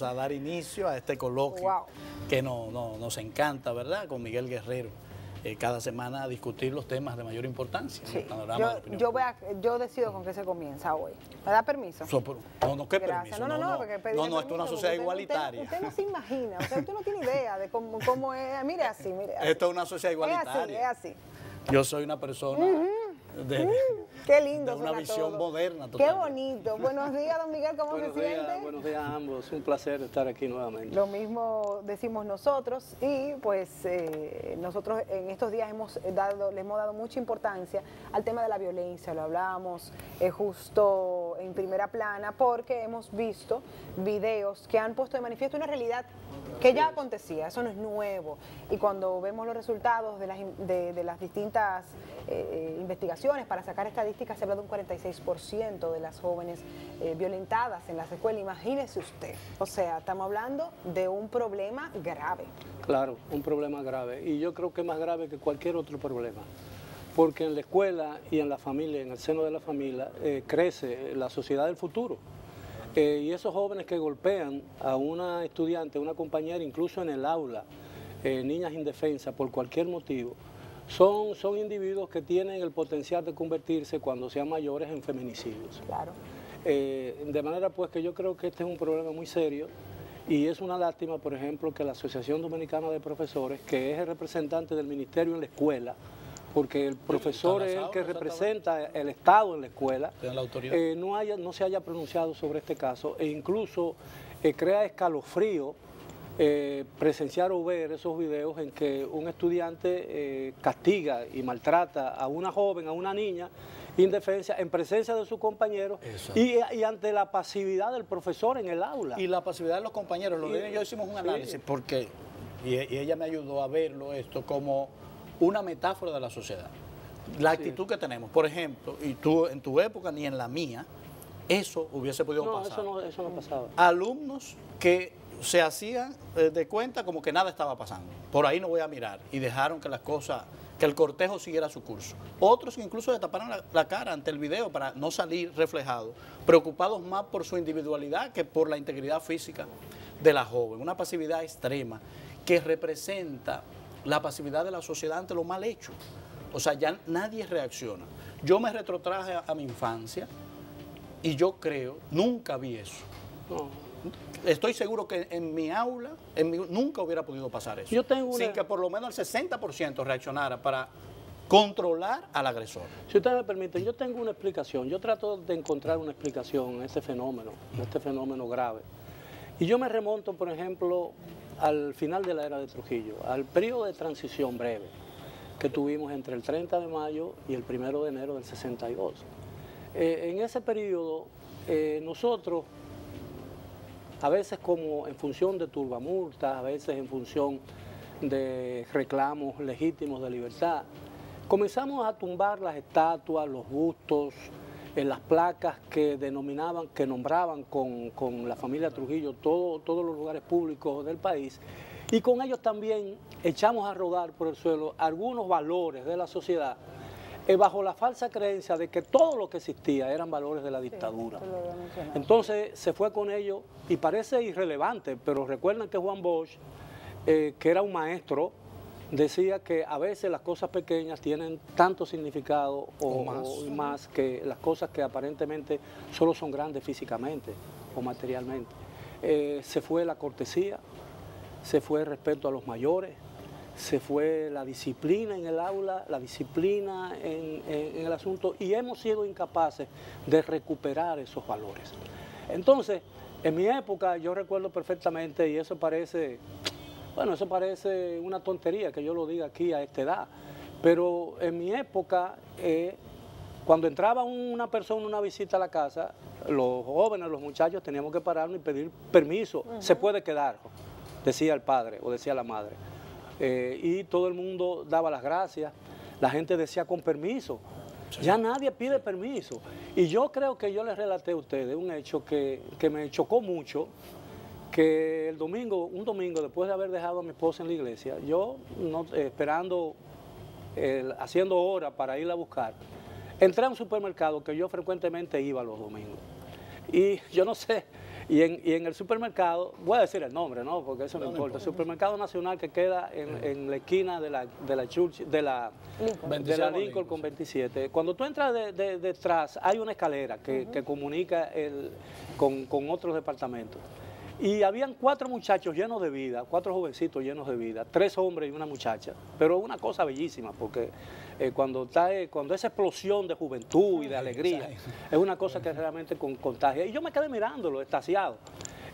a dar inicio a este coloquio que nos encanta, ¿verdad? Con Miguel Guerrero. Cada semana a discutir los temas de mayor importancia en el panorama de la opinión. Yo decido con qué se comienza hoy. ¿Me da permiso? ¿Qué permiso? No, esto es una sociedad igualitaria. Usted no se imagina, usted no tiene idea de cómo es. Mire así, mire así. Esto es una sociedad igualitaria. Es así. Yo soy una persona qué lindo, de una visión todo. moderna. Qué bonito. Buenos días, don Miguel, ¿cómo se siente? Buenos días a ambos, un placer estar aquí nuevamente. Lo mismo decimos nosotros y pues nosotros en estos días le hemos dado mucha importancia al tema de la violencia, lo hablábamos justo en primera plana porque hemos visto videos que han puesto de manifiesto una realidad que ya acontecía, eso no es nuevo, y cuando vemos los resultados de las distintas investigaciones para sacar estadísticas, se habla de un 46% de las jóvenes violentadas en las escuelas. Imagínese usted, o sea, estamos hablando de un problema grave. Claro, un problema grave, y yo creo que es más grave que cualquier otro problema, porque en la escuela y en la familia, en el seno de la familia, crece la sociedad del futuro. Y esos jóvenes que golpean a una estudiante, a una compañera, incluso en el aula, niñas indefensas por cualquier motivo, son individuos que tienen el potencial de convertirse cuando sean mayores en feminicidios. Claro. De manera pues que yo creo que este es un problema muy serio y es una lástima, por ejemplo, que la Asociación Dominicana de Profesores, que es el representante del ministerio en la escuela, porque el profesor es el que representa el Estado en la escuela, no se haya pronunciado sobre este caso e incluso crea escalofrío presenciar o ver esos videos en que un estudiante castiga y maltrata a una joven, a una niña indefensa en presencia de sus compañeros y ante la pasividad del profesor en el aula. Y la pasividad de los compañeros. Los niños y yo hicimos un análisis porque, y ella me ayudó a verlo esto como una metáfora de la sociedad. La actitud que tenemos, por ejemplo, y tú en tu época ni en la mía, eso hubiese podido pasar. Eso no pasaba. Alumnos que se hacían de cuenta como que nada estaba pasando. Por ahí no voy a mirar. Y dejaron que las cosas, que el cortejo siguiera su curso. Otros que incluso le taparon la cara ante el video para no salir reflejados, preocupados más por su individualidad que por la integridad física de la joven. Una pasividad extrema que representa la pasividad de la sociedad ante lo mal hecho. O sea, ya nadie reacciona. Yo me retrotraje a mi infancia y yo creo, nunca vi eso. No. Estoy seguro que en mi aula, nunca hubiera podido pasar eso. Sin que por lo menos el 60% reaccionara para controlar al agresor. Si ustedes me permiten, yo tengo una explicación. Yo trato de encontrar una explicación a este fenómeno grave. Y yo me remonto, por ejemplo, al final de la era de Trujillo, al periodo de transición breve que tuvimos entre el 30 de mayo y el 1 de enero del 62. En ese periodo, nosotros, a veces como en función de turbamultas, a veces en función de reclamos legítimos de libertad, comenzamos a tumbar las estatuas, los bustos, las placas que nombraban con la familia Trujillo todos los lugares públicos del país, y con ellos también echamos a rodar por el suelo algunos valores de la sociedad bajo la falsa creencia de que todo lo que existía eran valores de la dictadura. Entonces se fue con ellos y parece irrelevante, pero recuerden que Juan Bosch, que era un maestro, decía que a veces las cosas pequeñas tienen tanto significado o más que las cosas que aparentemente solo son grandes físicamente o materialmente. Se fue la cortesía, se fue el respeto a los mayores, se fue la disciplina en el aula, la disciplina en el asunto, y hemos sido incapaces de recuperar esos valores. Entonces, en mi época yo recuerdo perfectamente, y eso parece... Bueno, eso parece una tontería que yo lo diga aquí a esta edad, pero en mi época, cuando entraba una persona, una visita a la casa, los jóvenes, los muchachos teníamos que pararnos y pedir permiso. Se puede quedar, decía el padre o decía la madre. Y todo el mundo daba las gracias, la gente decía con permiso. Ya nadie pide permiso. Y yo creo que yo les relaté a ustedes un hecho que me chocó mucho, que un domingo después de haber dejado a mi esposa en la iglesia, yo esperando, haciendo hora para irla a buscar, entré a un supermercado que yo frecuentemente iba los domingos. Y yo no sé, Y en el supermercado, voy a decir el nombre, ¿no? Porque eso no importa. El supermercado nacional que queda en la esquina de la Lincoln con 27. Cuando tú entras detrás, hay una escalera que comunica con otros departamentos. Y habían 4 muchachos llenos de vida, 4 jovencitos llenos de vida, 3 hombres y una muchacha. Pero una cosa bellísima, porque cuando esa explosión de juventud y de alegría, es una cosa que realmente contagia. Y yo me quedé mirándolo, extasiado.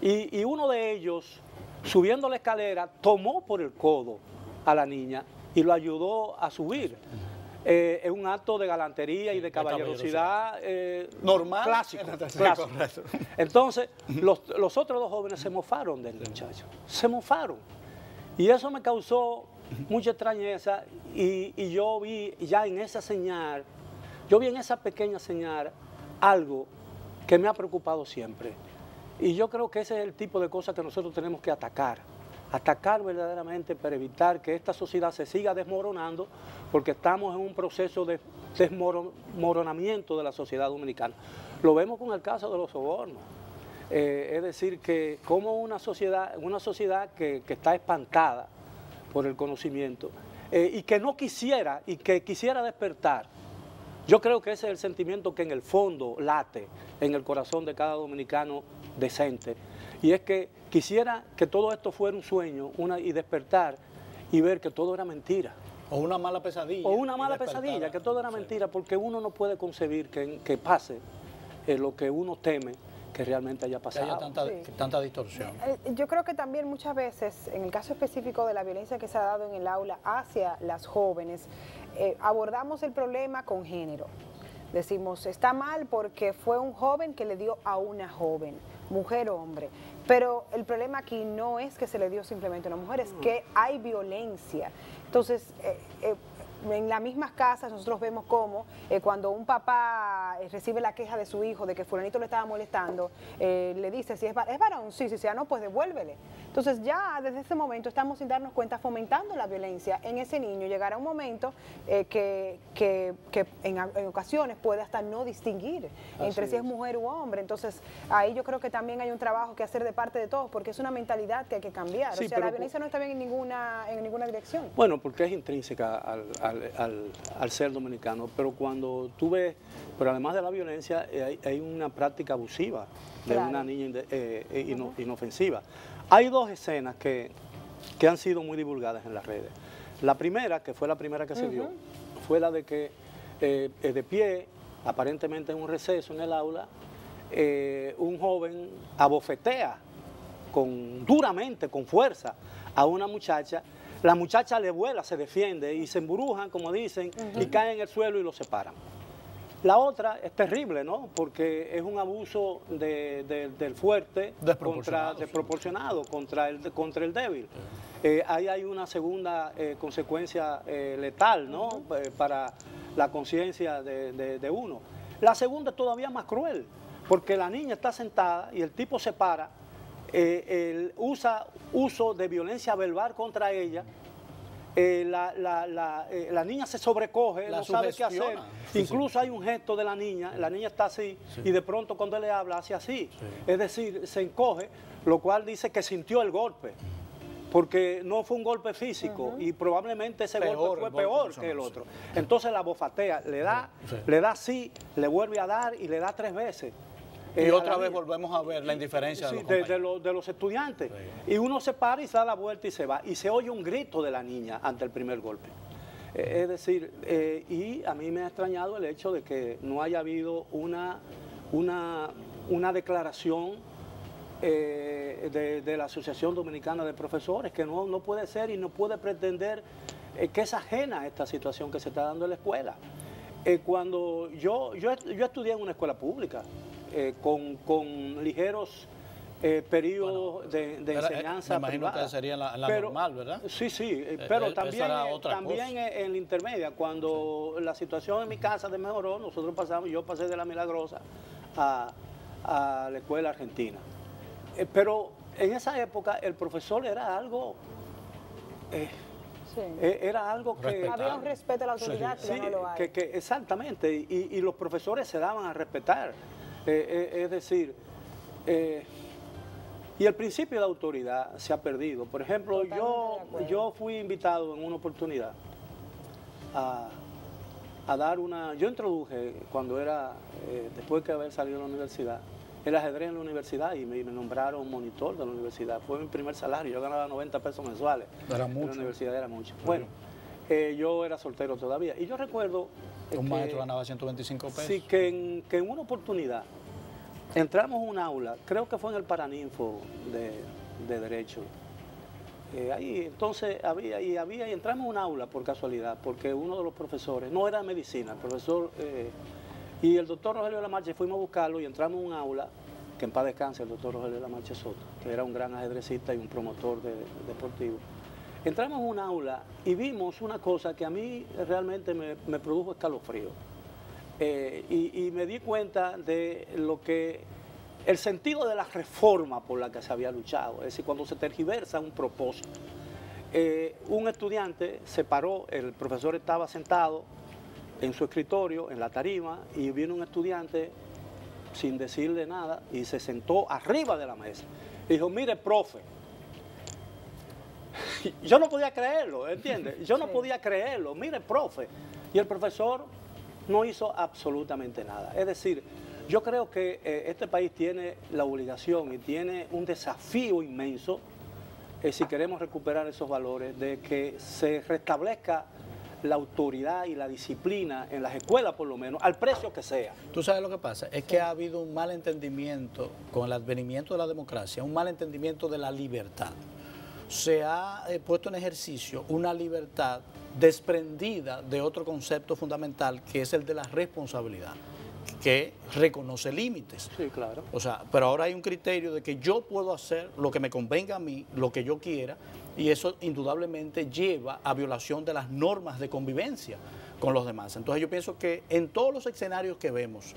Y uno de ellos, subiendo la escalera, tomó por el codo a la niña y lo ayudó a subir. Es un acto de galantería y de caballerosidad normal, clásico. Entonces, los otros 2 jóvenes se mofaron del muchacho, se mofaron. Y eso me causó mucha extrañeza y yo vi ya en esa señal, yo vi en esa pequeña señal algo que me ha preocupado siempre. Y yo creo que ese es el tipo de cosas que nosotros tenemos que atacar verdaderamente para evitar que esta sociedad se siga desmoronando, porque estamos en un proceso de desmoronamiento de la sociedad dominicana. Lo vemos con el caso de los sobornos. Es decir, que como una sociedad que está espantada por el conocimiento y que no quisiera, y que quisiera despertar. Yo creo que ese es el sentimiento que en el fondo late en el corazón de cada dominicano decente. Y es que quisiera que todo esto fuera un sueño y despertar y ver que todo era mentira. O una mala pesadilla. O una mala pesadilla, que todo era mentira, porque uno no puede concebir que pase lo que uno teme que realmente haya pasado. Que haya tanta distorsión. Yo creo que también muchas veces, en el caso específico de la violencia que se ha dado en el aula hacia las jóvenes, abordamos el problema con género. Decimos, está mal porque fue un joven que le dio a una joven, mujer o hombre. Pero el problema aquí no es que se le dio simplemente a una mujer, es que hay violencia. Entonces, en las mismas casas nosotros vemos cómo cuando un papá recibe la queja de su hijo de que fulanito le estaba molestando, le dice, si es varón, sí, no, pues devuélvele. Entonces ya desde ese momento estamos sin darnos cuenta fomentando la violencia en ese niño. Llegará un momento que en ocasiones puede hasta no distinguir entre si es mujer u hombre. Entonces ahí yo creo que también hay un trabajo que hacer de parte de todos, porque es una mentalidad que hay que cambiar. Sí, o sea, la violencia no está bien en ninguna dirección. Bueno, porque es intrínseca al ser dominicano, pero cuando tú ves, pero además de la violencia, hay una práctica abusiva de una niña inofensiva. Hay 2 escenas que han sido muy divulgadas en las redes. La primera, que fue la primera que se vio, fue la de que de pie, aparentemente en un receso en el aula, un joven abofetea duramente, con fuerza, a una muchacha. La muchacha le vuela, se defiende y se embrujan, como dicen, y caen en el suelo y lo separan. La otra es terrible, ¿no? Porque es un abuso del fuerte desproporcionado contra el débil. Ahí hay una segunda consecuencia letal, ¿no? Para la conciencia de uno. La segunda es todavía más cruel, porque la niña está sentada y el tipo se para, uso de violencia verbal contra ella. La niña se sobrecoge, no sabe qué hacer. Incluso hay un gesto de la niña está así, y de pronto cuando él le habla hace así. Es decir, se encoge, lo cual dice que sintió el golpe, porque no fue un golpe físico y probablemente ese golpe fue peor que el otro. Entonces la bofatea, le da así, le vuelve a dar y le da 3 veces. Y otra vez volvemos a ver la indiferencia de los estudiantes. Sí. Y uno se para y se da la vuelta y se va. Y se oye un grito de la niña ante el primer golpe. Es decir, y a mí me ha extrañado el hecho de que no haya habido una declaración de la Asociación Dominicana de Profesores, que no puede ser y no puede pretender que es ajena a esta situación que se está dando en la escuela. Cuando yo estudié en una escuela pública, con ligeros periodos de enseñanza me imagino privada. que sería la normal, ¿verdad? Sí, pero también en la intermedia, cuando la situación en mi casa mejoró, yo pasé de la Milagrosa a la escuela argentina. Pero en esa época el profesor era algo... era algo que... Había un respeto a la autoridad, que no lo hay. Exactamente, y los profesores se daban a respetar. Es decir, Y el principio de autoridad se ha perdido. Por ejemplo, yo fui invitado en una oportunidad a dar una... Yo introduje cuando era, después de haber salido de la universidad, el ajedrez en la universidad y me nombraron monitor de la universidad. Fue mi primer salario, yo ganaba 90 pesos mensuales. Era mucho. En la universidad era mucho. Bueno, yo era soltero todavía. Y yo recuerdo... Un maestro ganaba 125 pesos. Sí, que en una oportunidad entramos a un aula, creo que fue en el Paraninfo de Derecho. Ahí entonces entramos a un aula por casualidad, porque uno de los profesores, no era medicina, el profesor y el doctor Rogelio Lamarche, fuimos a buscarlo y entramos a un aula, que en paz descanse el doctor Rogelio Lamarche Soto, que era un gran ajedrecista y un promotor deportivo. Entramos a un aula y vimos una cosa que a mí realmente me produjo escalofrío. Y me di cuenta de el sentido de la reforma por la que se había luchado, es decir, cuando se tergiversa un propósito. Un estudiante se paró, el profesor estaba sentado en su escritorio, en la tarima, y vino un estudiante sin decirle nada y se sentó arriba de la mesa. Y dijo, mire, profe, yo no podía creerlo, ¿entiendes? Yo no podía creerlo, mire, profe. Y el profesor no hizo absolutamente nada. Es decir, yo creo que este país tiene la obligación y tiene un desafío inmenso, si queremos recuperar esos valores, de que se restablezca la autoridad y la disciplina en las escuelas, por lo menos, al precio que sea. Tú sabes lo que pasa, es que ha habido un mal entendimiento con el advenimiento de la democracia, un mal entendimiento de la libertad. Se ha puesto en ejercicio una libertad desprendida de otro concepto fundamental, que es el de la responsabilidad, que reconoce límites. Sí, claro. O sea, pero ahora hay un criterio de que yo puedo hacer lo que me convenga a mí, lo que yo quiera, y eso indudablemente lleva a violación de las normas de convivencia con los demás. Entonces yo pienso que en todos los escenarios que vemos,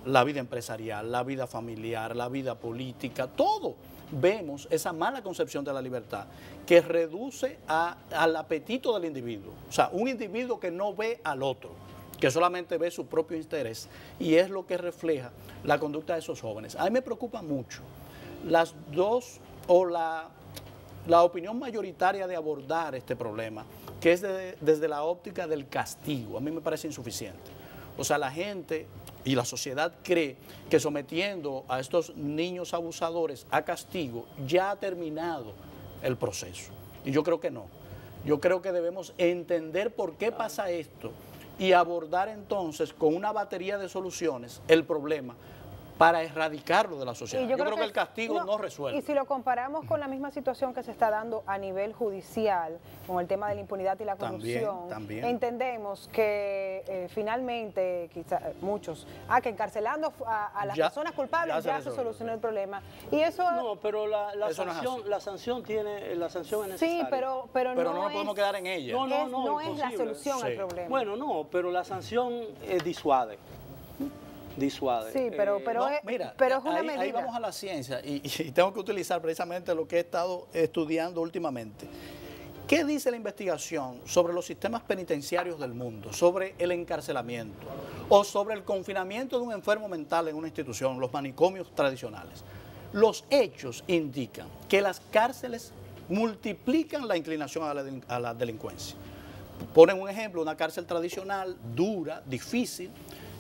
la vida empresarial, la vida familiar, la vida política, todo, vemos esa mala concepción de la libertad que reduce al apetito del individuo. O sea, un individuo que no ve al otro, que solamente ve su propio interés, y es lo que refleja la conducta de esos jóvenes. A mí me preocupa mucho las dos, o la opinión mayoritaria de abordar este problema, que es desde la óptica del castigo. A mí me parece insuficiente. O sea, la gente y la sociedad cree que sometiendo a estos niños abusadores a castigo ya ha terminado el proceso. Y yo creo que no. Yo creo que debemos entender por qué pasa esto y abordar entonces con una batería de soluciones el problema para erradicarlo de la sociedad. Yo creo que el castigo no resuelve. Y si lo comparamos con la misma situación que se está dando a nivel judicial, con el tema de la impunidad y la corrupción, también. Entendemos que finalmente, quizá muchos, que encarcelando a las personas culpables ya se solucionó el problema. Y eso... No, pero la sanción es necesaria. Sí, pero no nos podemos quedar en ella. No es la solución al problema. Bueno, no, pero la sanción disuade. Sí, pero es una medida. Ahí vamos a la ciencia y tengo que utilizar precisamente lo que he estado estudiando últimamente. ¿Qué dice la investigación sobre los sistemas penitenciarios del mundo, sobre el encarcelamiento o sobre el confinamiento de un enfermo mental en una institución, los manicomios tradicionales? Los hechos indican que las cárceles multiplican la inclinación a la delincuencia. Ponen un ejemplo, una cárcel tradicional, dura, difícil.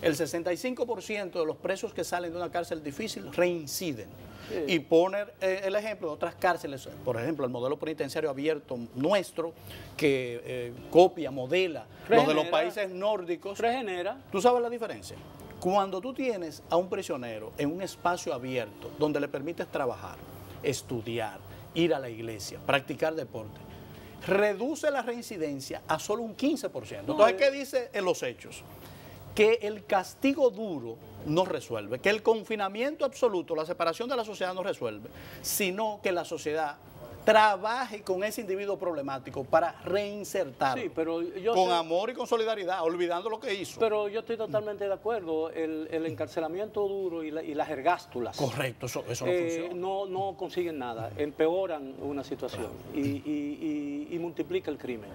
El 65% de los presos que salen de una cárcel difícil reinciden. Sí. Y poner el ejemplo de otras cárceles, por ejemplo, el modelo penitenciario abierto nuestro, que copia, modela los de los países nórdicos. Regenera. ¿Tú sabes la diferencia? Cuando tú tienes a un prisionero en un espacio abierto, donde le permites trabajar, estudiar, ir a la iglesia, practicar deporte, reduce la reincidencia a solo un 15%. Entonces, ¿qué dice en los hechos? Que el castigo duro no resuelve, que el confinamiento absoluto, la separación de la sociedad no resuelve, sino que la sociedad trabaje con ese individuo problemático para reinsertarlo, con amor y con solidaridad, olvidando lo que hizo. Pero yo estoy totalmente de acuerdo, el encarcelamiento duro y las ergástulas. Correcto, eso no funciona. No consiguen nada, empeoran una situación y multiplica el crimen.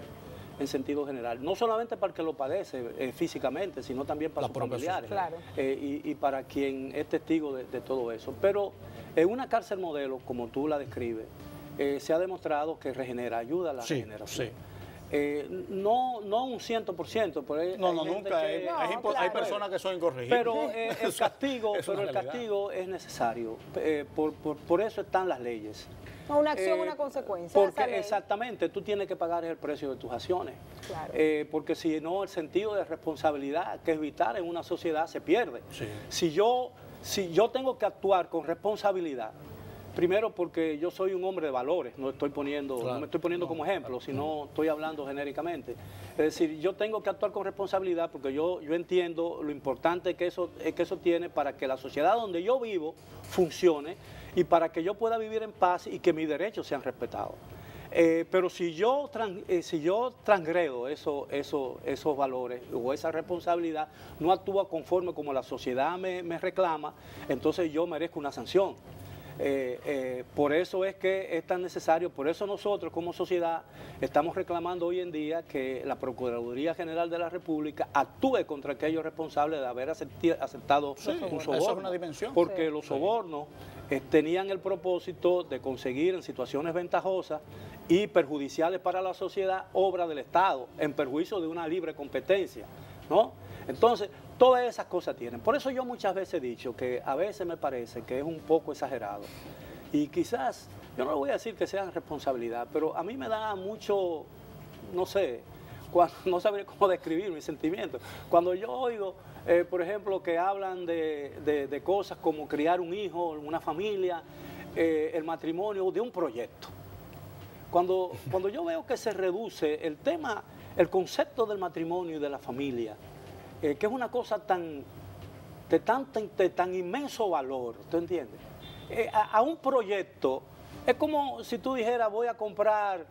en sentido general. No solamente para el que lo padece físicamente, sino también para sus familiares. Claro. Y para quien es testigo de todo eso. Pero en una cárcel modelo, como tú la describes, se ha demostrado que regenera, ayuda a la regeneración. Sí. No un 100%, pero nunca. Hay personas que son incorregibles. Pero el castigo es necesario. Por eso están las leyes. Una acción, una consecuencia. Porque exactamente, tú tienes que pagar el precio de tus acciones. Claro. Porque si no, el sentido de responsabilidad que es vital en una sociedad se pierde. Sí. Si yo tengo que actuar con responsabilidad, primero porque yo soy un hombre de valores, no me estoy poniendo como ejemplo, sino estoy hablando genéricamente. Es decir, yo tengo que actuar con responsabilidad porque yo entiendo lo importante que eso tiene para que la sociedad donde yo vivo funcione y para que yo pueda vivir en paz y que mis derechos sean respetados. Pero si yo transgredo esos valores o esa responsabilidad, no actúo conforme como la sociedad me reclama, entonces yo merezco una sanción. Por eso es que es tan necesario, por eso nosotros como sociedad estamos reclamando hoy en día que la Procuraduría General de la República actúe contra aquellos responsables de haber aceptado un soborno. Eso es una dimensión. Porque los sobornos tenían el propósito de conseguir en situaciones ventajosas y perjudiciales para la sociedad obra del Estado, en perjuicio de una libre competencia, ¿no? Entonces, todas esas cosas tienen. Por eso yo muchas veces he dicho que a veces me parece que es un poco exagerado. Y quizás, yo no le voy a decir que sea responsabilidad, pero a mí me da mucho, no sé, no sabría cómo describir mis sentimientos. Cuando yo oigo, por ejemplo, que hablan de cosas como criar un hijo, una familia, el matrimonio, de un proyecto. Cuando yo veo que se reduce el tema, el concepto del matrimonio y de la familia, que es una cosa de tan inmenso valor, ¿tú entiendes? A un proyecto, es como si tú dijeras, voy a comprar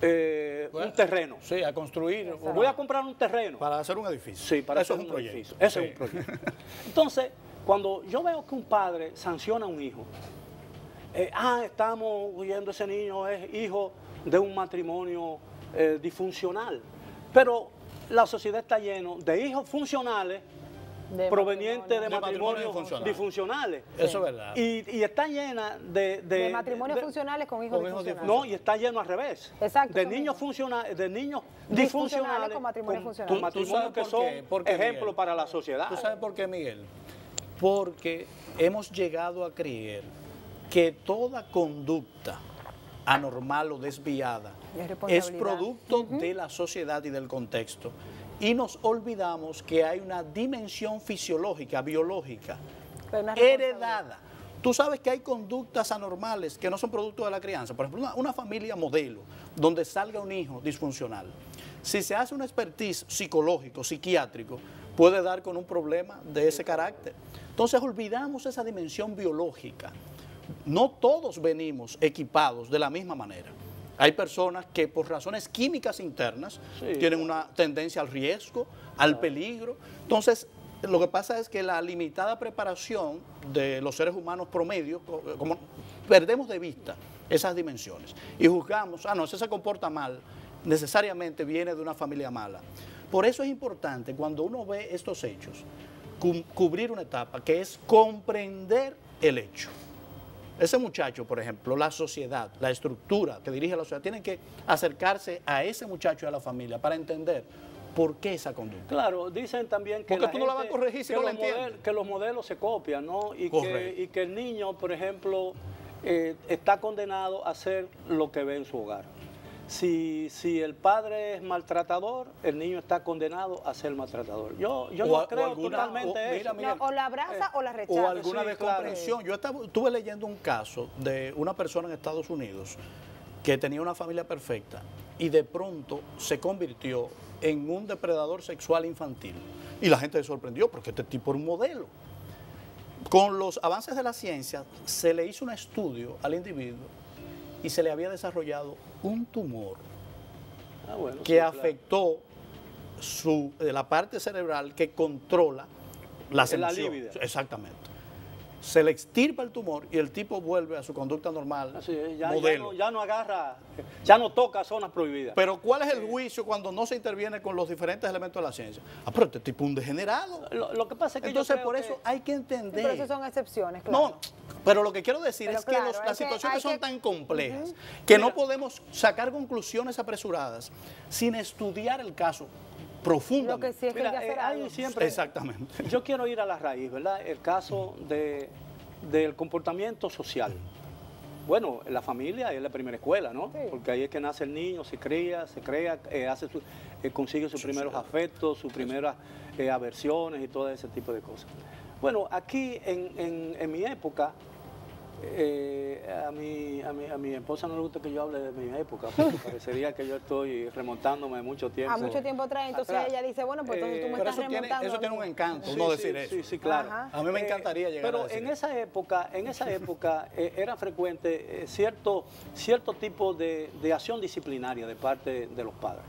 un terreno. Sí, a construir. Voy a comprar un terreno. Para hacer un edificio. Sí, para hacer un proyecto. Eso es un proyecto. Entonces, cuando yo veo que un padre sanciona a un hijo, estamos huyendo, ese niño es hijo de un matrimonio disfuncional, pero la sociedad está llena de hijos funcionales provenientes de matrimonios disfuncionales. Eso es verdad. Y está llena de matrimonios funcionales con hijos disfuncionales. No, y está lleno al revés. Exacto. De niños funcionales, de niños disfuncionales con matrimonios funcionales. Matrimonios que son ejemplos para la sociedad. ¿Tú sabes por qué, Miguel? Porque hemos llegado a creer que toda conducta anormal o desviada es producto de la sociedad y del contexto. Y nos olvidamos que hay una dimensión fisiológica, biológica, heredada. Tú sabes que hay conductas anormales que no son producto de la crianza. Por ejemplo, una familia modelo donde salga un hijo disfuncional. Si se hace un expertise psicológico, psiquiátrico, puede dar con un problema de ese carácter. Entonces olvidamos esa dimensión biológica. No todos venimos equipados de la misma manera. Hay personas que por razones químicas internas tienen una tendencia al riesgo, al peligro. Entonces, lo que pasa es que la limitada preparación de los seres humanos promedio, como perdemos de vista esas dimensiones y juzgamos, no, ese se comporta mal, necesariamente viene de una familia mala. Por eso es importante, cuando uno ve estos hechos, cubrir una etapa que es comprender el hecho. Ese muchacho, por ejemplo, la sociedad, la estructura que dirige la sociedad, tienen que acercarse a ese muchacho y a la familia para entender por qué esa conducta. Claro, dicen también que porque tú no la vas a corregir si no la entiendes. Que los modelos se copian, ¿no? Y que el niño, por ejemplo, está condenado a hacer lo que ve en su hogar. Si el padre es maltratador, el niño está condenado a ser maltratador. Yo no creo totalmente eso. No, o la abraza o la rechaza. O alguna descomprensión. Yo estuve leyendo un caso de una persona en Estados Unidos que tenía una familia perfecta y de pronto se convirtió en un depredador sexual infantil. Y la gente se sorprendió porque este tipo era un modelo. Con los avances de la ciencia se le hizo un estudio al individuo y se le había desarrollado un tumor que afectó la parte cerebral que controla las emociones. La libido. Exactamente. se le extirpa el tumor y el tipo vuelve a su conducta normal, Así es, modelo. ya no agarra, ya no toca zonas prohibidas. Pero ¿cuál es el juicio cuando no se interviene con los diferentes elementos de la ciencia? Ah, pero este tipo es un degenerado. Lo que pasa es que Entonces, yo creo por eso hay que Sí, entender. pero eso son excepciones, claro. No, pero lo que quiero decir Pero es que claro, las hay que- situaciones hay son que- tan complejas Ujú. que no podemos sacar conclusiones apresuradas sin estudiar el caso Lo que profundamente. sí es que hay que hacer hay algo. siempre, Exactamente. yo quiero ir a la raíz, ¿verdad? El caso del comportamiento social. Bueno, la familia es la primera escuela, ¿no? Sí. Porque ahí es que nace el niño, se crea, consigue sus primeros afectos, sus primeras aversiones y todo ese tipo de cosas. Bueno, aquí en mi época, a mi esposa no le gusta que yo hable de mi época, porque parecería que yo estoy remontándome mucho tiempo. A mucho tiempo atrás, entonces atrás. ella dice, bueno, pues entonces tú me Pero estás remontando. eso tiene un encanto, Sí, no sí, decir eso. Sí, sí, claro. Ajá. A mí me encantaría llegar pero a decir en eso. esa época era frecuente cierto tipo de acción disciplinaria de parte de los padres.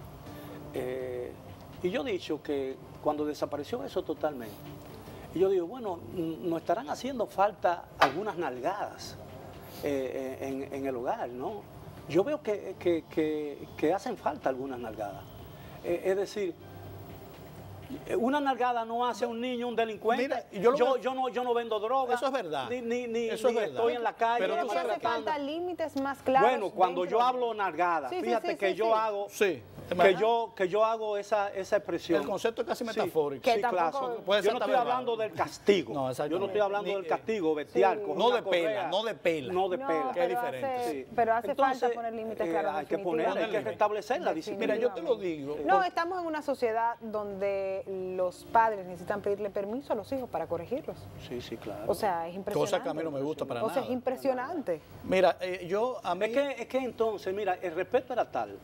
Y yo he dicho que cuando desapareció eso totalmente, y yo digo, bueno, nos estarán haciendo falta algunas nalgadas en el hogar, ¿no? Yo veo que hacen falta algunas nalgadas. Es decir, una nalgada no hace a un niño un delincuente. Mira, yo no vendo droga. Eso es verdad. Ni Eso es verdad. estoy en la calle. Pero Pero tú que hace maltratando. falta límites más claros. Bueno, cuando dentro yo de- hablo nalgada, Sí, sí, fíjate sí, que sí, yo sí. hago Sí. que yo hago esa expresión. El concepto es casi metafórico. Que Sí, claro. tampoco- Puede Yo ser no estoy verbal. hablando del castigo. No, exactamente. Yo no estoy hablando Ni, del castigo bestial. sí. coger No una de pela, correa. no de pela. No de No, pela. que es pero diferente. hace- pero hace Entonces, falta poner límites claros. hay que definitivamente. restablecer la disciplina. Mira, yo te lo digo. No, estamos en una sociedad donde los padres necesitan pedirle permiso a los hijos para corregirlos. Sí, sí, claro. O sea, es impresionante. Cosa que a mí no me gusta para O sea, nada. es impresionante. Mira, a mí... Es que entonces, mira, el respeto era tal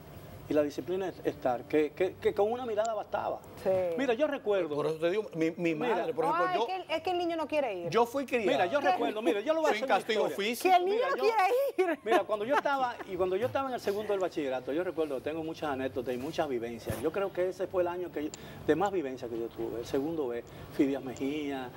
y la disciplina es tal que con una mirada bastaba. Sí. Mira, yo recuerdo. Por eso te digo, mi Mira, madre, por No, ejemplo, es que el niño no quiere ir. yo fui criado. Mira, yo recuerdo, mira, yo lo voy a sin hacer una castigo historia. físico. que el niño Mira, no yo- quiere ir. Mira, cuando yo estaba en el segundo del bachillerato, yo recuerdo, tengo muchas anécdotas y muchas vivencias. Yo creo que ese fue el año de más vivencias que yo tuve. El segundo B, Fidias Mejía,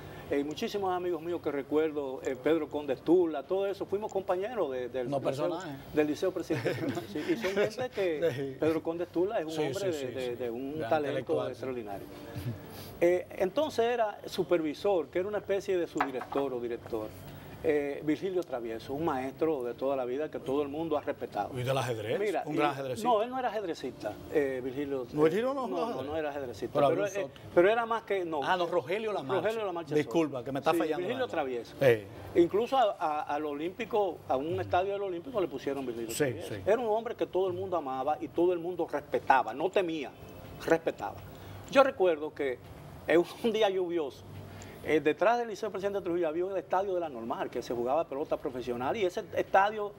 muchísimos amigos míos que recuerdo, Pedro Conde Tula, todo eso, fuimos compañeros No, personajes. del Liceo Presidente Trujillo. Sí, y son gente que Pedro Conde Tula es un Sí, hombre sí, sí, de un Gran talento intelectual, sí. extraordinario. Entonces era supervisor, que era una especie de subdirector o director, Virgilio Travieso, un maestro de toda la vida que todo el mundo ha respetado. ¿Y del ajedrez? Mira, un gran ajedrecista. No, él no era ajedrecista, Virgilio. ¿No, Virgilio no? No era ajedrecista. Pero Pero, había un pero era más que. No, Ah, no, Rogelio Lamarche. Rogelio Lamarche. Disculpa, que me está Sí, fallando. Virgilio algo. Travieso. Sí. Incluso al Olímpico, a un estadio del Olímpico le pusieron Virgilio Sí, Travieso. sí. Era un hombre que todo el mundo amaba y todo el mundo respetaba, no temía, respetaba. Yo recuerdo que en un día lluvioso, detrás del Liceo Presidente Trujillo había un estadio de la Normal, que se jugaba pelota profesional, y ese estadio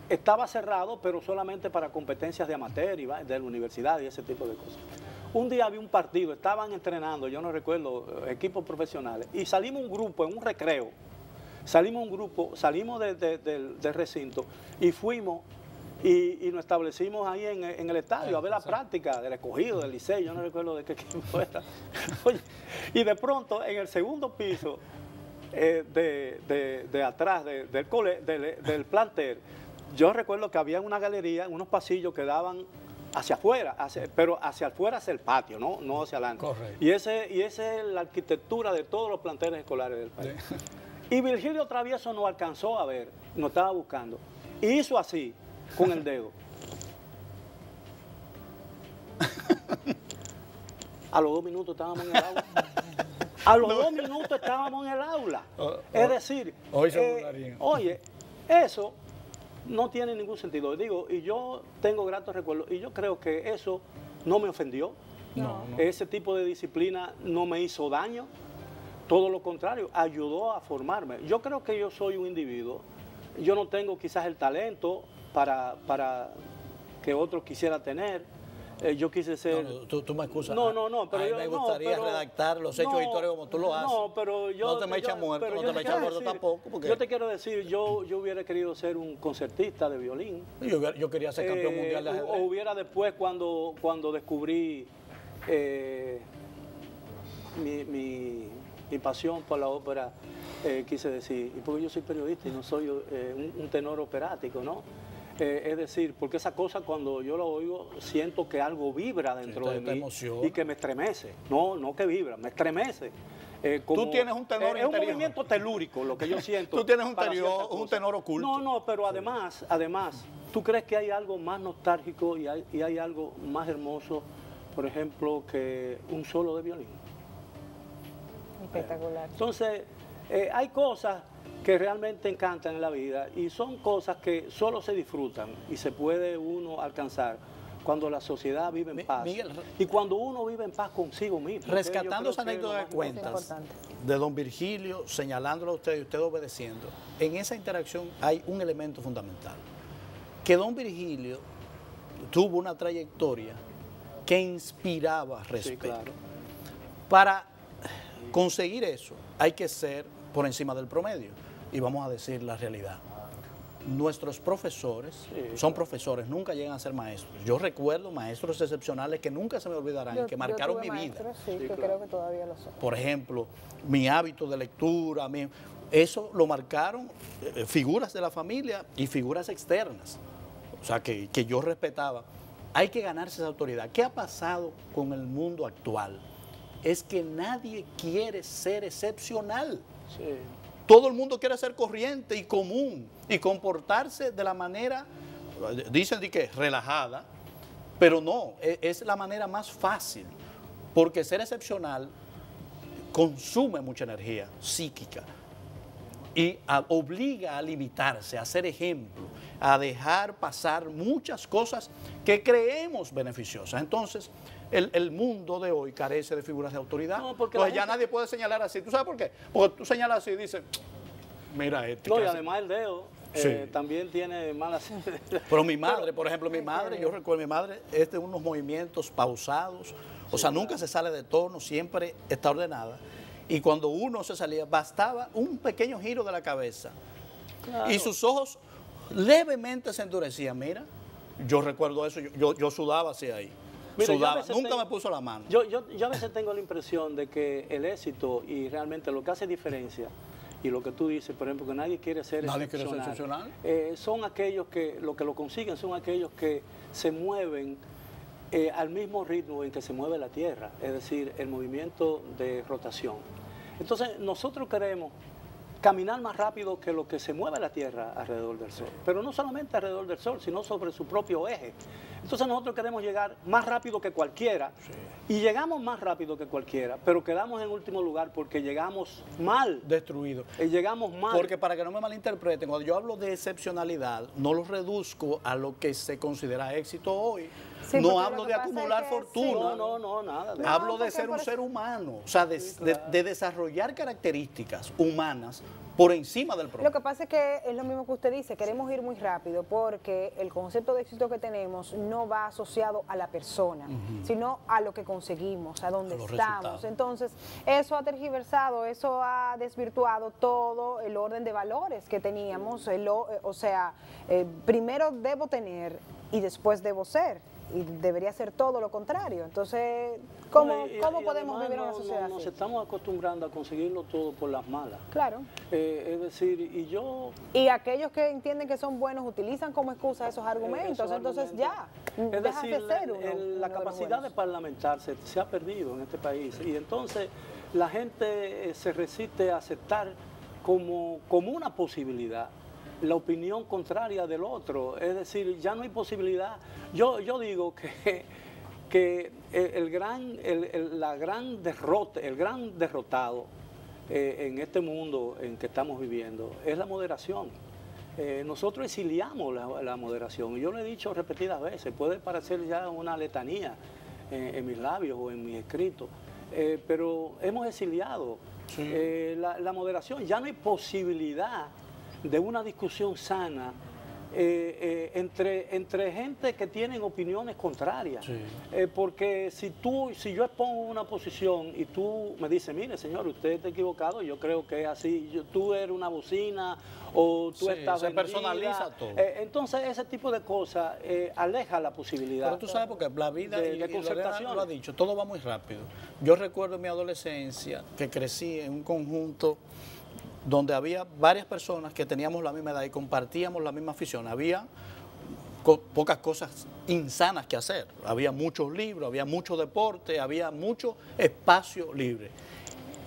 estaba cerrado, pero solamente para competencias de amateur y de la universidad y ese tipo de cosas. Un día había un partido, estaban entrenando, yo no recuerdo, equipos profesionales, y salimos un grupo en un recreo, salimos del recinto y fuimos y nos establecimos ahí en el estadio a ver la práctica del Escogido, del Liceo, yo no recuerdo de qué equipo era. Oye, y de pronto en el segundo piso de atrás del plantel, yo recuerdo que había una galería, unos pasillos que daban hacia afuera, pero hacia afuera hacia el patio, no hacia adelante. Correcto. Y esa es la arquitectura de todos los planteles escolares del país. Y Virgilio Travieso nos alcanzó a ver, nos estaba buscando, y hizo así, con el dedo. A los 2 minutos estábamos en el aula. A los 2 minutos estábamos en el aula. Es decir, hoy se burlarían. oye, eso no tiene ningún sentido. Digo, y yo tengo gratos recuerdos, y yo creo que eso no me ofendió. No. Ese tipo de disciplina no me hizo daño. Todo lo contrario, ayudó a formarme. Yo creo que yo soy un individuo. Yo no tengo quizás el talento para que otro quisiera tener. Yo quise ser... No, tú me excusas. No, pero a mí yo... me no, gustaría pero- redactar los hechos no, históricos como tú lo haces. No, pero yo... No te me echas muerto, pero no yo te me quiero echas muerto decir- tampoco. Porque Yo te quiero decir, yo hubiera querido ser un concertista de violín. yo quería ser campeón mundial de O ajedrez. hubiera después cuando descubrí mi pasión por la ópera, quise decir, y porque yo soy periodista y no soy un tenor operático, ¿no? Es decir, porque esa cosa cuando yo lo oigo siento que algo vibra dentro de mí y que me estremece. No que vibra, me estremece. Tú tienes un tenor interior. Es un movimiento telúrico lo que yo siento. Tú tienes un tenor oculto. No, pero además, ¿tú crees que hay algo más nostálgico y hay algo más hermoso, por ejemplo, que un solo de violín? Espectacular. Entonces, hay cosas que realmente encantan en la vida y son cosas que solo se disfrutan y se puede uno alcanzar cuando la sociedad vive en paz. Miguel, y cuando uno vive en paz consigo mismo. Rescatando esa anécdota de cuentas de don Virgilio, señalándolo a usted y usted obedeciendo, en esa interacción hay un elemento fundamental, que don Virgilio tuvo una trayectoria que inspiraba respeto. Sí, claro. Para conseguir eso hay que ser por encima del promedio. Y vamos a decir la realidad. Nuestros profesores son profesores, nunca llegan a ser maestros. Yo recuerdo maestros excepcionales que nunca se me olvidarán, que marcaron mi vida. Sí, que claro. Creo que todavía lo son. Por ejemplo, mi hábito de lectura, eso lo marcaron figuras de la familia y figuras externas. O sea, que yo respetaba. Hay que ganarse esa autoridad. ¿Qué ha pasado con el mundo actual? Es que nadie quiere ser excepcional. Sí. Todo el mundo quiere ser corriente y común y comportarse de la manera, dicen de que relajada, pero no, es la manera más fácil, porque ser excepcional consume mucha energía psíquica y obliga a limitarse, a ser ejemplo, a dejar pasar muchas cosas que creemos beneficiosas. Entonces, el mundo de hoy carece de figuras de autoridad. No, porque pues ya nadie puede señalar así. ¿Tú sabes por qué? Porque tú señalas así y dices, mira esto. No, y además el dedo también tiene malas... Pero mi madre, por ejemplo, yo recuerdo mi madre es de unos movimientos pausados, o sea, nunca se sale de tono, siempre está ordenada. Y cuando uno se salía, bastaba un pequeño giro de la cabeza. Claro. Y sus ojos levemente se endurecían. Mira, yo recuerdo eso, yo sudaba así ahí. Mira, sudaba, nunca me puso la mano. Yo a veces tengo la impresión de que el éxito y realmente lo que hace diferencia, y lo que tú dices, por ejemplo, que nadie quiere ser excepcional, son aquellos que lo consiguen, son aquellos que se mueven al mismo ritmo en que se mueve la Tierra, es decir, el movimiento de rotación. Entonces, nosotros queremos caminar más rápido que lo que se mueve la Tierra alrededor del Sol, pero no solamente alrededor del Sol, sino sobre su propio eje. Entonces nosotros queremos llegar más rápido que cualquiera, y llegamos más rápido que cualquiera, pero quedamos en último lugar porque llegamos mal. Destruido. Llegamos mal. Porque para que no me malinterpreten, cuando yo hablo de excepcionalidad, no lo reduzco a lo que se considera éxito hoy. Sí, no hablo de acumular fortuna. No, nada. Hablo de ser un ser humano, o sea, de desarrollar características humanas por encima del problema. Lo que pasa es que es lo mismo que usted dice, queremos ir muy rápido porque el concepto de éxito que tenemos no va asociado a la persona, sino a lo que conseguimos, a dónde estamos. Resultados. Entonces, eso ha tergiversado, eso ha desvirtuado todo el orden de valores que teníamos. O sea, primero debo tener y después debo ser. Y debería ser todo lo contrario. Entonces, ¿cómo podemos vivir en una sociedad así? Nos estamos acostumbrando a conseguirlo todo por las malas. Claro. Es decir, y aquellos que entienden que son buenos utilizan como excusa esos argumentos. Entonces ya, deja de ser la capacidad de parlamentarse se ha perdido en este país. Y entonces la gente se resiste a aceptar como una posibilidad la opinión contraria del otro, es decir, ya no hay posibilidad. Yo digo que el gran derrotado en este mundo en que estamos viviendo es la moderación. Nosotros exiliamos la moderación, y yo lo he dicho repetidas veces, puede parecer ya una letanía en mis labios o en mis escritos, pero hemos exiliado la moderación. Ya no hay posibilidad de una discusión sana entre gente que tienen opiniones contrarias. Porque si yo expongo una posición y tú me dices, mire señor, usted está equivocado, yo creo que es así, tú eres una bocina o tú estás vendida. Se personaliza todo. Entonces ese tipo de cosas aleja la posibilidad. Pero tú sabes porque la vida de concertación lo ha dicho, todo va muy rápido. Yo recuerdo en mi adolescencia que crecí en un conjunto donde había varias personas que teníamos la misma edad y compartíamos la misma afición. Había pocas cosas insanas que hacer. Había muchos libros, había mucho deporte, había mucho espacio libre.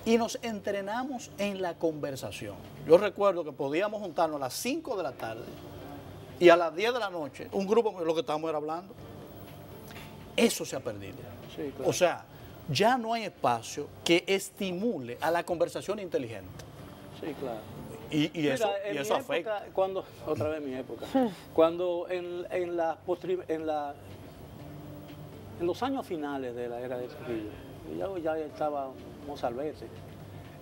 Y nos entrenamos en la conversación. Yo recuerdo que podíamos juntarnos a las 5 de la tarde y a las 10 de la noche, un grupo, lo que estábamos era hablando. Eso se ha perdido. Sí, claro. O sea, ya no hay espacio que estimule a la conversación inteligente. Sí, claro. Y Mira, eso afecta. Otra vez mi época, cuando en los años finales de la era de Trujillo, ya estaba mozalbete,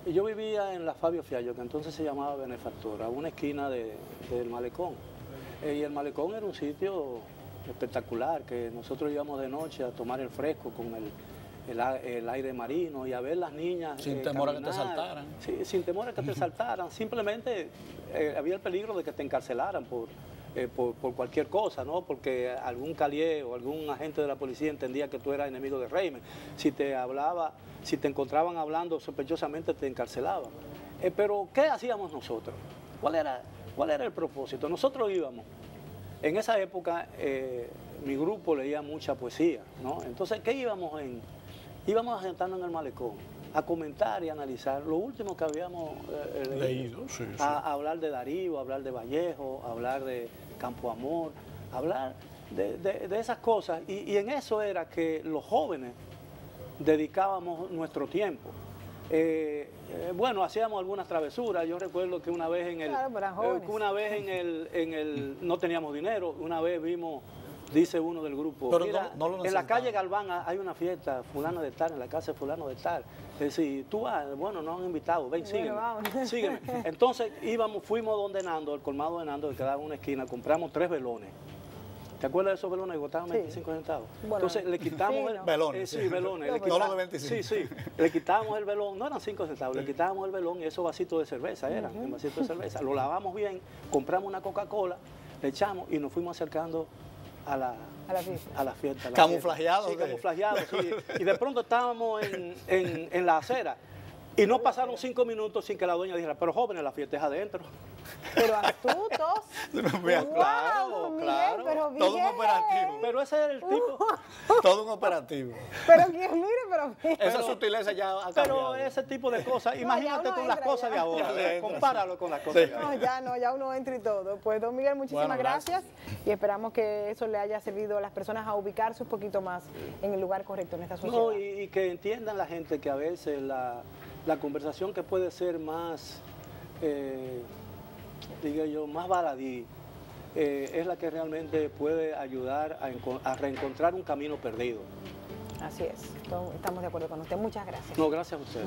y yo vivía en la Fabio Fiallo, que entonces se llamaba Benefactora, a una esquina del Malecón. Y el Malecón era un sitio espectacular, que nosotros íbamos de noche a tomar el fresco con el aire marino y a ver las niñas sin temor a que te saltaran. Sí, sin temor a que te saltaran. Simplemente había el peligro de que te encarcelaran por cualquier cosa, ¿no? Porque algún calié o algún agente de la policía entendía que tú eras enemigo del régimen. Si te encontraban hablando sospechosamente, te encarcelaban. Pero, ¿qué hacíamos nosotros? ¿Cuál era el propósito? Nosotros íbamos. En esa época, mi grupo leía mucha poesía, ¿no? Entonces, ¿qué íbamos Íbamos a sentarnos en el Malecón, a comentar y analizar lo último que habíamos leído. Sí, sí. A hablar de Darío, a hablar de Vallejo, a hablar de Campo Amor, a hablar de esas cosas. Y en eso era que los jóvenes dedicábamos nuestro tiempo. Bueno, hacíamos algunas travesuras. Yo recuerdo que una vez no teníamos dinero, una vez vimos... Dice uno del grupo, pero mira, no en la calle Galván hay una fiesta, fulano de tal, en la casa de fulano de tal. Es decir, tú vas, bueno, nos han invitado, ven, sígueme. Entonces fuimos donde Nando, el colmado de Nando, que quedaba en una esquina, compramos 3 velones. ¿Te acuerdas de esos velones? Costaban 25 centavos. Bueno, entonces le quitamos el... Velones. Sí, velones. No los de 25. Sí. Le quitábamos el velón, no eran 5 centavos, le quitábamos el velón y esos vasitos de cerveza eran, el vasito de cerveza. Lo lavamos bien, compramos una Coca-Cola, le echamos y nos fuimos acercando a la fiesta. Camuflajeados. Sí, camuflajeados. Sí. Y de pronto estábamos en la acera. Y no pasaron 5 minutos sin que la dueña dijera, pero jóvenes, la fiesta es adentro. Pero astutos. Claro, Miguel, pero bien. Todo un operativo. Pero ese era el tipo. Todo un operativo. Pero que mire, pero bien. Esa sutileza ya ha cambiado. Pero ese tipo de cosas, imagínate con las cosas de ahora. Compáralo con las cosas de ahora. No, ya uno entra y todo. Pues, don Miguel, muchísimas gracias. Y esperamos que eso le haya servido a las personas a ubicarse un poquito más en el lugar correcto en esta sociedad. No, y que entiendan la gente que a veces la conversación que puede ser más, digo yo, más baladí, es la que realmente puede ayudar a reencontrar un camino perdido. Así es, estamos de acuerdo con usted. Muchas gracias. No, gracias a usted.